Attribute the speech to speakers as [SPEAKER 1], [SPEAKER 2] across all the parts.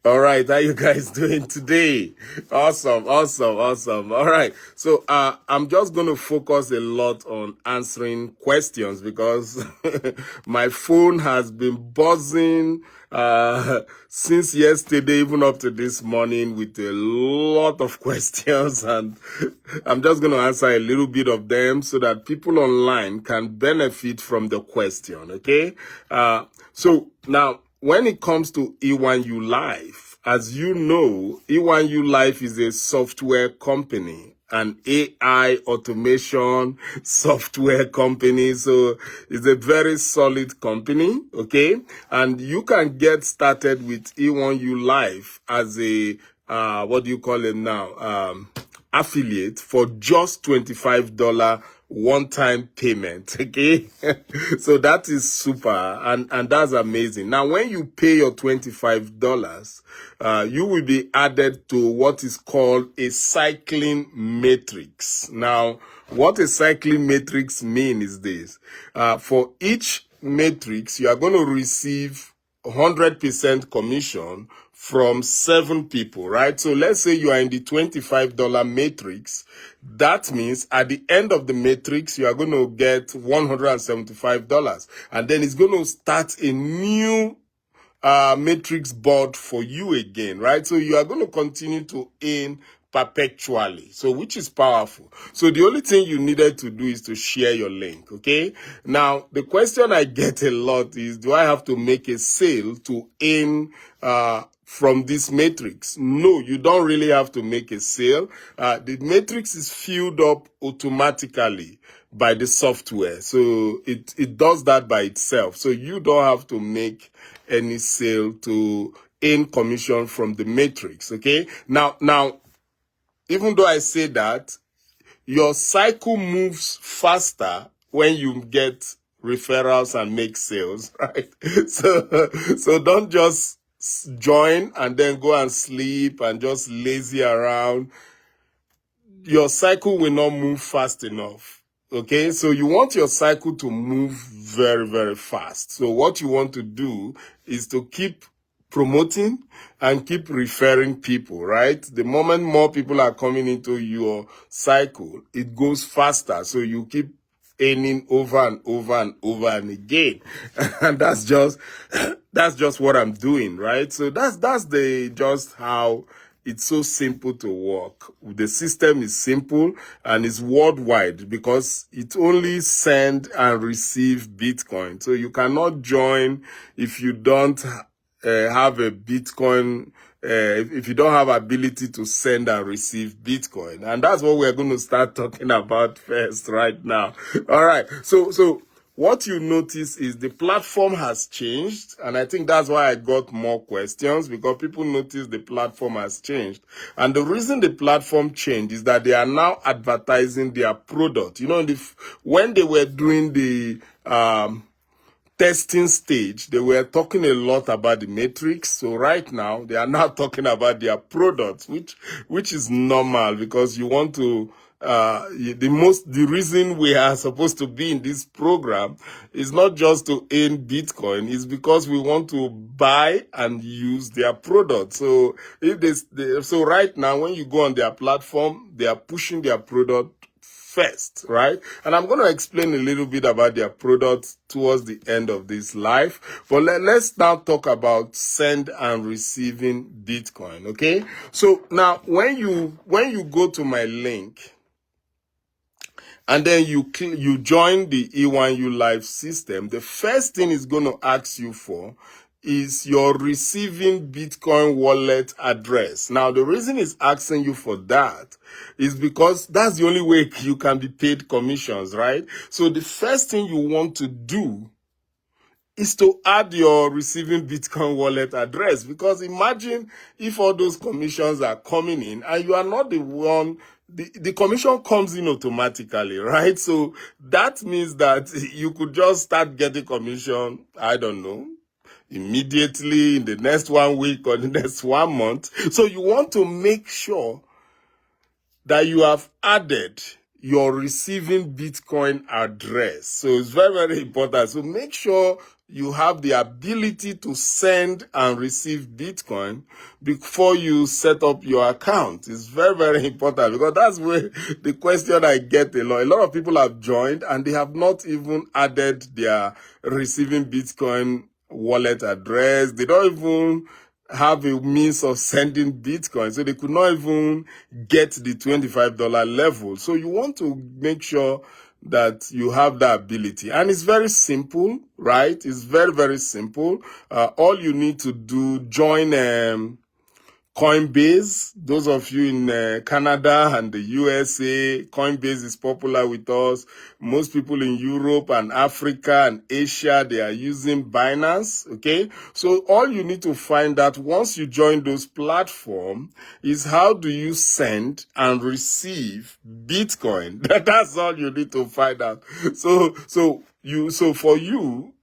[SPEAKER 1] All right, how you guys doing today? Awesome. All right, so I'm just going to focus a lot on answering questions because my phone has been buzzing since yesterday, even up to this morning, with a lot of questions, and I'm just going to answer a little bit of them so that people online can benefit from the question. Okay, so now, when it comes to E1ULife, as you know, E1ULife is a software company, an AI automation software company. So it's a very solid company, okay? And you can get started with E1ULife as a, what do you call it now? Affiliate for just $25 one-time payment, okay? So that is super, and that's amazing. Now, when you pay your $25, you will be added to what is called a cycling matrix. Now, what a cycling matrix means is this. For each matrix, you are going to receive 100% commission from 7 people, right? So let's say you are in the $25 matrix. That means at the end of the matrix, you are going to get $175. And then it's going to start a new matrix board for you again, right? So you are going to continue to earn perpetually, so which is powerful. So the only thing you needed to do is to share your link, okay? Now, the question I get a lot is, do I have to make a sale to earn from this matrix? No, you don't really have to make a sale. The matrix is filled up automatically by the software. So it does that by itself. So you don't have to make any sale to earn commission from the matrix, okay? Now, even though I say that, your cycle moves faster when you get referrals and make sales, right? So don't just join and then go and sleep and just lazy around. Your cycle will not move fast enough. Okay, so you want your cycle to move very, very fast. So what you want to do is to keep promoting and keep referring people, right? The moment more people are coming into your cycle, it goes faster. So you keep earning over and over and over and again. And that's just what I'm doing, right? So that's just how it's so simple to work. The system is simple and it's worldwide because it only send and receive Bitcoin. So you cannot join if you don't have a Bitcoin, if you don't have ability to send and receive Bitcoin. And that's what we're going to start talking about first right now. All right. So what you notice is the platform has changed, and I think that's why I got more questions, because people notice the platform has changed. And the reason the platform changed is that they are now advertising their product. You know, when they were doing the testing stage, they were talking a lot about the matrix. So right now, they are now talking about their products, which is normal, because you want to the reason we are supposed to be in this program is not just to earn Bitcoin, it's because we want to buy and use their product. So so right now, when you go on their platform, they are pushing their product first, right? And I'm going to explain a little bit about their products towards the end of this live. But let's now talk about send and receiving Bitcoin, okay? So now, when you go to my link, and then you join the E1ULife system, the first thing it's going to ask you for is your receiving Bitcoin wallet address. Now, the reason it's asking you for that is because that's the only way you can be paid commissions, right? So the first thing you want to do is to add your receiving Bitcoin wallet address, because imagine if all those commissions are coming in and you are not the one. The commission comes in automatically, right? So that means that you could just start getting commission, I don't know, immediately in the next 1 week or the next 1 month. So you want to make sure that you have added your receiving Bitcoin address. So it's very, very important. So make sure you have the ability to send and receive Bitcoin before you set up your account. It's very, very important, because that's where the question I get a lot. A lot of people have joined and they have not even added their receiving Bitcoin wallet address. They don't even have a means of sending Bitcoin. So they could not even get the $25 level. So you want to make sure that you have that ability. And it's very simple, right? It's very, very simple. All you need to do, join Coinbase. Those of you in Canada and the USA, Coinbase is popular with us. Most people in Europe and Africa and Asia, they are using Binance, okay? So all you need to find out once you join those platforms is how do you send and receive Bitcoin. That's all you need to find out. So for you,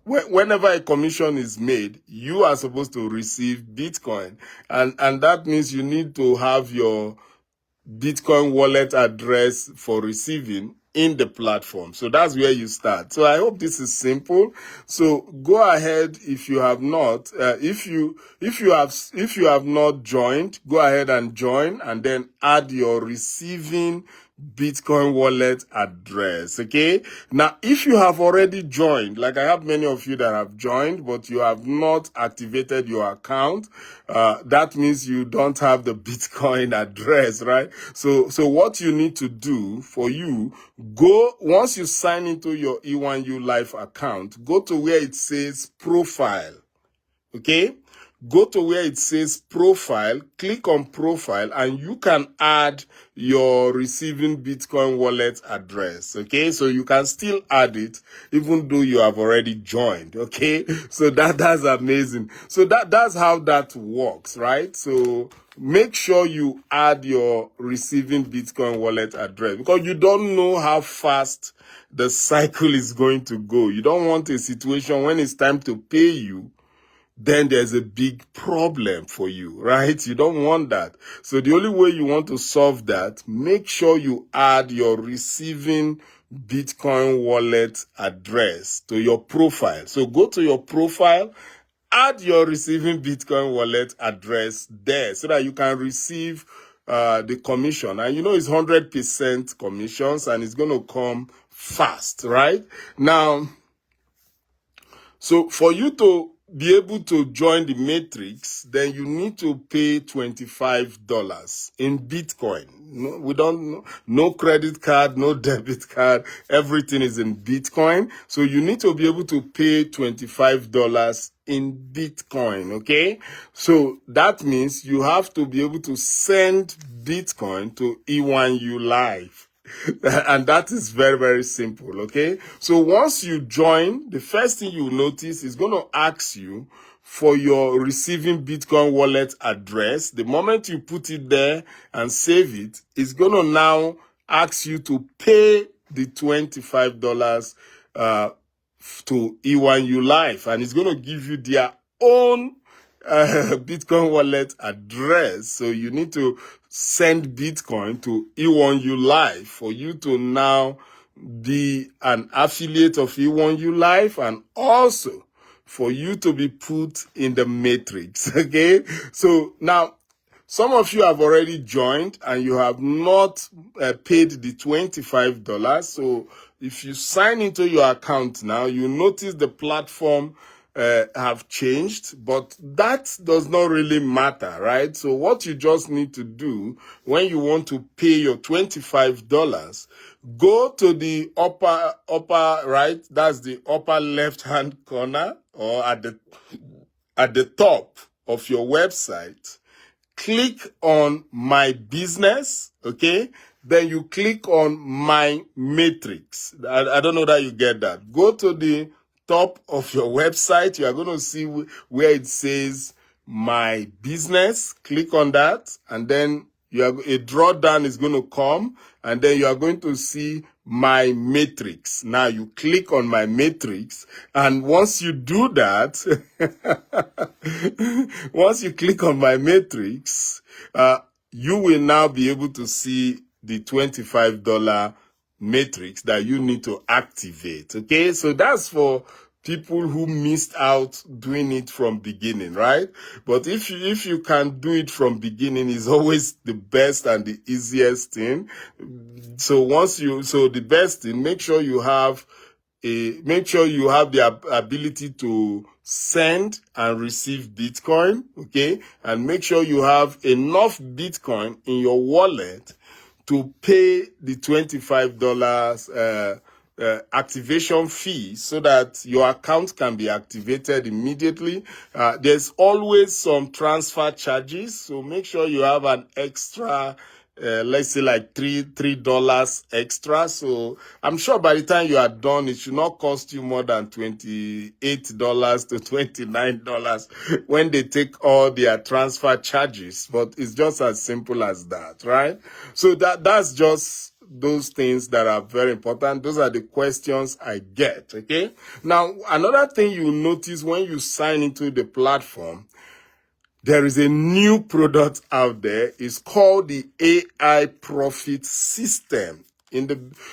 [SPEAKER 1] whenever a commission is made, you are supposed to receive Bitcoin. And that means you need to have your Bitcoin wallet address for receiving in the platform. So that's where you start. So I hope this is simple. So go ahead if you have not. If you have not joined, go ahead and join, and then add your receiving Bitcoin wallet address. Okay. Now, if you have already joined, like I have many of you that have joined, but you have not activated your account, that means you don't have the Bitcoin address, right? So what you need to do for you, once you sign into your E1ULife account, go to where it says profile. Okay. Go to where it says profile, click on profile, and you can add your receiving Bitcoin wallet address. Okay, so you can still add it even though you have already joined. Okay, so that's amazing. So that's how that works, right? So make sure you add your receiving Bitcoin wallet address, because you don't know how fast the cycle is going to go. You don't want a situation when it's time to pay you, then there's a big problem for you, right? You don't want that. So the only way you want to solve that, make sure you add your receiving Bitcoin wallet address to your profile. So go to your profile, add your receiving Bitcoin wallet address there so that you can receive the commission. And you know it's 100% commissions, and it's going to come fast, right? Now, so for you to be able to join the matrix, then you need to pay $25 in Bitcoin. No credit card, no debit card. Everything is in Bitcoin. So you need to be able to pay $25 in Bitcoin, okay? So that means you have to be able to send Bitcoin to E1ULife. And that is very, very simple, okay? So once you join, the first thing you notice is going to ask you for your receiving Bitcoin wallet address. The moment you put it there and save it, it's going to now ask you to pay the $25 to E1ULife, and it's going to give you their own Bitcoin wallet address. So you need to send Bitcoin to E1ULife for you to now be an affiliate of E1ULife, and also for you to be put in the matrix. Okay. So now, some of you have already joined and you have not paid the $25. So if you sign into your account now, you notice the platform have changed, but that does not really matter, right? So what you just need to do when you want to pay your $25, go to the upper right, that's the upper left hand corner, or at the top of your website. Click on my business, okay? Then you click on my matrix. I don't know that you get that. Go to the top of your website. You are going to see where it says my business. Click on that, and then a draw down is going to come, and then you are going to see my matrix. Now you click on my matrix, and once you do that, once you click on my matrix, you will now be able to see the $25 matrix that you need to activate. Okay, so that's for people who missed out doing it from beginning, right? But if you can do it from beginning, is always the best and the easiest thing. So the best thing, make sure you have the ability to send and receive Bitcoin, okay? And make sure you have enough Bitcoin in your wallet to pay the $25 activation fee so that your account can be activated immediately. There's always some transfer charges, so make sure you have an extra let's say like $3 extra. So I'm sure by the time you are done, it should not cost you more than $28 to $29 when they take all their transfer charges. But it's just as simple as that, right? So that's just those things that are very important. Those are the questions I get, okay? Now, another thing you notice when you sign into the platform, there is a new product out there. It's called the AI Profit System.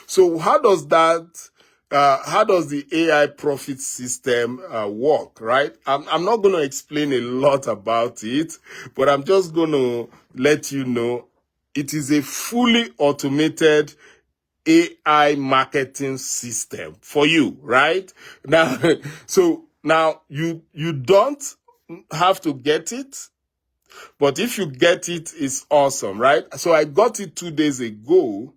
[SPEAKER 1] So how does the AI Profit System work, right? I'm not going to explain a lot about it, but I'm just going to let you know it is a fully automated AI marketing system for you, right? Now, now you don't have to get it, but if you get it, it's awesome, right? So I got it 2 days ago,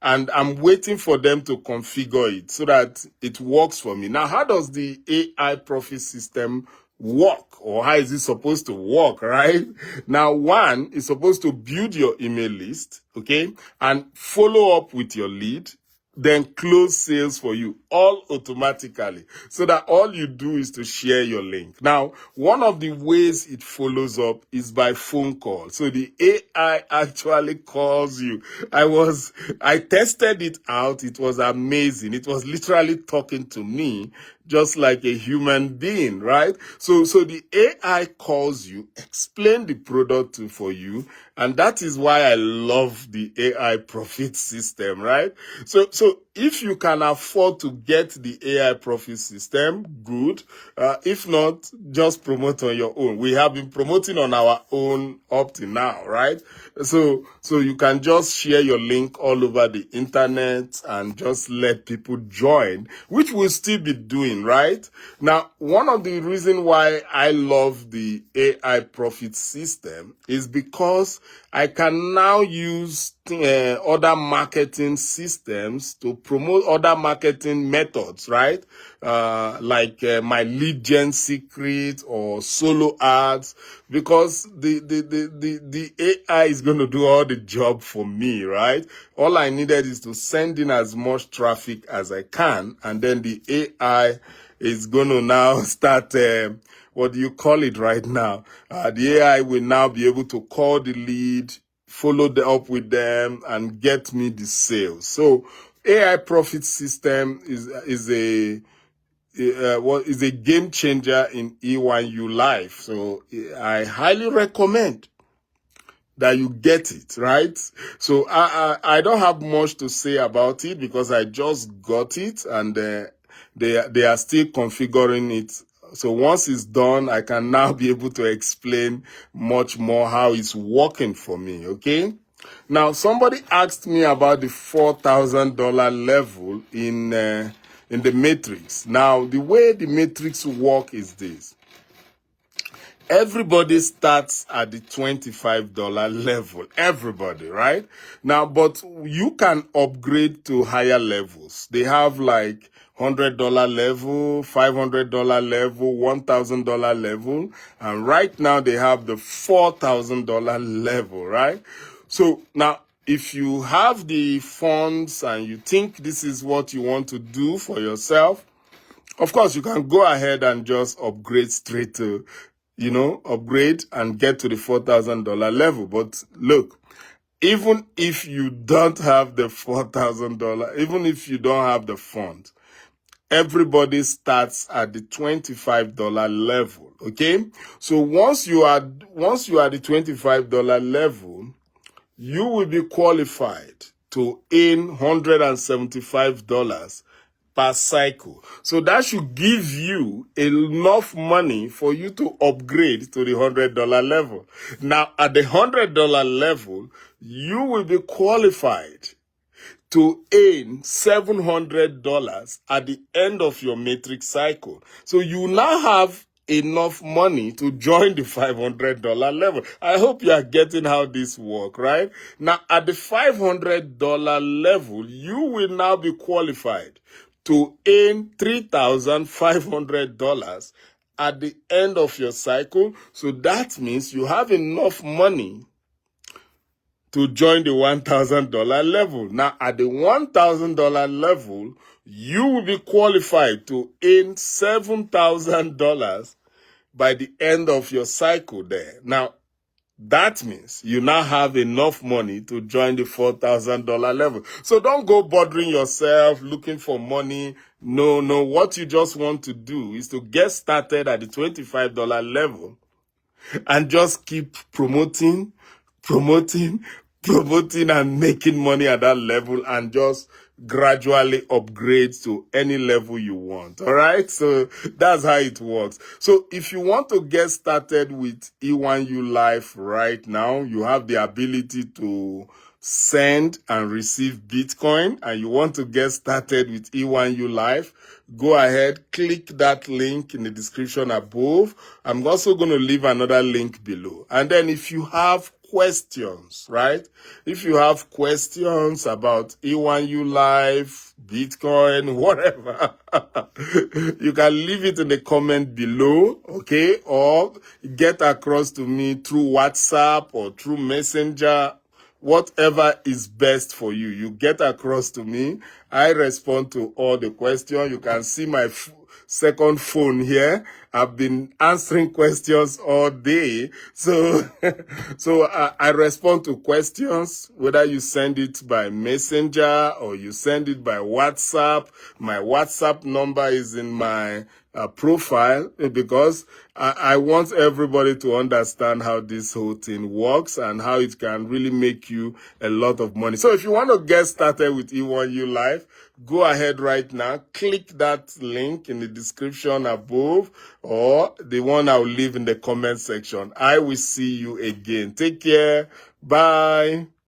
[SPEAKER 1] and I'm waiting for them to configure it so that it works for me. Now, how does the AI profit system work, or how is it supposed to work, right? Now, one is supposed to build your email list, okay, and follow up with your lead, then close sales for you all automatically, so that all you do is to share your link. Now, one of the ways it follows up is by phone call. So the AI actually calls you. I tested it out. It was amazing. It was literally talking to me just like a human being, right? So the AI calls you, explain the product for you, and that is why I love the AI profit system, right? So if you can afford to get the AI profit system, good. If not, just promote on your own. We have been promoting on our own up to now, right? So you can just share your link all over the internet and just let people join, which we'll still be doing, right? Now, one of the reasons why I love the AI profit system is because I can now use other marketing systems to promote other marketing methods, right? Like my lead gen secret or solo ads, because the AI is going to do all the job for me, right? All I needed is to send in as much traffic as I can, and then the AI is going to now start, what do you call it right now? The AI will now be able to call the lead, follow up with them, and get me the sales. So AI profit system is a game changer in E1ULife. So I highly recommend that you get it, right? So I don't have much to say about it because I just got it, and they are still configuring it. So once it's done, I can now be able to explain much more how it's working for me, okay? Now, somebody asked me about the $4,000 level in the matrix. Now, the way the matrix work is this. Everybody starts at the $25 level. Everybody, right? Now, but you can upgrade to higher levels. They have like $100 level, $500 level, $1,000 level. And right now they have the $4,000 level, right? So now, if you have the funds and you think this is what you want to do for yourself, of course, you can go ahead and just upgrade straight to, upgrade and get to the $4,000 level. But look, even if you don't have the $4,000, even if you don't have the fund, everybody starts at the $25 level, okay? So once you are the $25 level, you will be qualified to earn $175 per cycle. So that should give you enough money for you to upgrade to the $100 level. Now, at the $100 level, you will be qualified to earn $700 at the end of your matrix cycle. So you now have enough money to join the $500 level. I hope you are getting how this works, right? Now, at the $500 level, you will now be qualified to earn $3,500 at the end of your cycle. So that means you have enough money to join the $1,000 level. Now, at the $1,000 level, you will be qualified to earn $7,000 by the end of your cycle there. Now, that means you now have enough money to join the $4,000 level. So don't go bothering yourself looking for money. No, what you just want to do is to get started at the $25 level and just keep promoting, and making money at that level, and just gradually upgrade to any level you want. All right. So that's how it works. So if you want to get started with E1ULife right now, you have the ability to send and receive Bitcoin, and you want to get started with E1ULife, go ahead, click that link in the description above. I'm also going to leave another link below. And then if you have questions, right? If you have questions about E1ULife, Bitcoin, whatever, you can leave it in the comment below, okay? Or get across to me through WhatsApp or through Messenger. Whatever is best for you, you get across to me. I respond to all the questions. You can see my second phone here. I've been answering questions all day. So, I respond to questions, whether you send it by Messenger or you send it by WhatsApp. My WhatsApp number is in my profile, because I want everybody to understand how this whole thing works and how it can really make you a lot of money. So if you want to get started with E1ULife, go ahead right now, click that link in the description above, or the one I'll leave in the comment section. I will see you again. Take care. Bye.